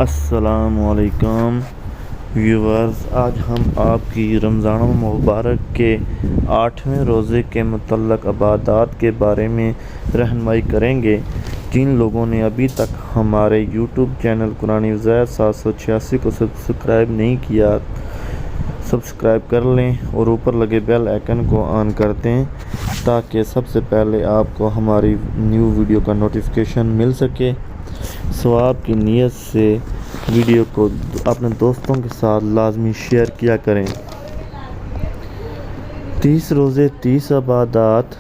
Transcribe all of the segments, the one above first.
السلام علیکم ویورز، آج ہم آپ کی رمضان المبارک کے 8ویں روزے کے متعلق عبادات کے بارے میں رہنمائی کریں گے۔ جن لوگوں نے ابھی تک ہمارے یوٹیوب چینل قرآن زید 786 کو سبسکرائب نہیں کیا، سبسکرائب کر لیں اور اوپر لگے بیل آئیکن کو آن کر دیں تاکہ سب سے پہلے آپ کو ہماری نیو ویڈیو کا نوٹیفیکیشن مل سکے۔ ثواب کی نیت سے ویڈیو کو اپنے دوستوں کے ساتھ لازمی شیئر کیا کریں۔ 30 روزے 30 عبادات،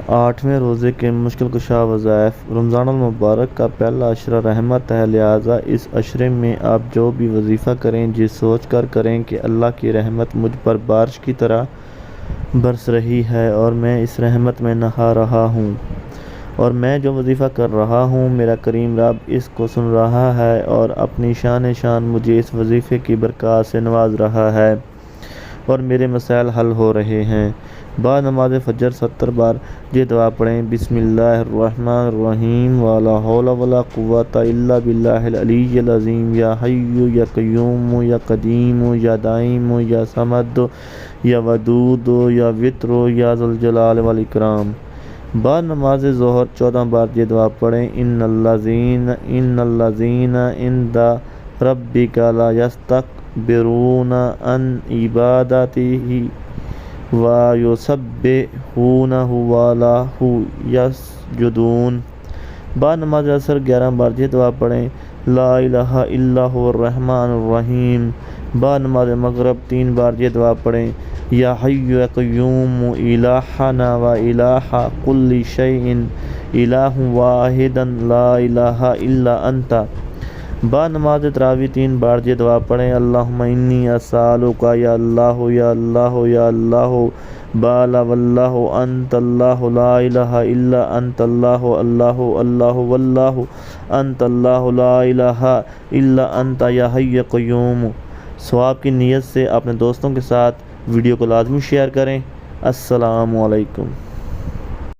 8ویں روزے کے مشکل کشا وظائف۔ رمضان المبارک کا پہلا عشرہ رحمت ہے، لہٰذا اس عشرے میں آپ جو بھی وظیفہ کریں یہ سوچ کر کریں کہ اللہ کی رحمت مجھ پر بارش کی طرح برس رہی ہے اور میں اس رحمت میں نہا رہا ہوں، اور میں جو وظیفہ کر رہا ہوں میرا کریم رب اس کو سن رہا ہے اور اپنی شان مجھے اس وظیفے کی برکات سے نواز رہا ہے اور میرے مسائل حل ہو رہے ہیں۔ بعد نماز فجر 70 بار یہ دعا پڑھیں: بسم اللہ الرحمن الرحیم، ولا حول ولا قوۃ الا باللہ العلی العظیم، یا حی یا قیوم یا قدیم یا دائم یا صمد یا ودود یا وتر یا ذو الجلال والاکرام۔ بعد نماز ظہر 14 بار یہ دعا پڑھیں: ان الذین عند ربک لا یستکبرون عن عبادتہ ویسبحونہ ولہ یسجدون۔ بعد نماز عصر 11 بار یہ دعا پڑھیں: لا الہ الا هو الرحمن الرحیم۔ بعد نماز مغرب 3 بار یہ دعا پڑھیں: یا حی یا قیوم الہنا و الہ کل شیء الہ واحد لا الہ الا انت۔ بعد نماز تراویح 3 بار یہ دعا پڑھیں: اللہم انی اسألک یا اللہ یا اللہ یا اللہ بالا واللہ انت اللہ لا الہ الا انت اللہ اللہ اللہ واللہ انت اللہ لا الہ الا انت یا حی یا قیوم۔ ثواب کی نیت سے اپنے دوستوں کے ساتھ ویڈیو کو لازمی شیئر کریں۔ السلام علیکم۔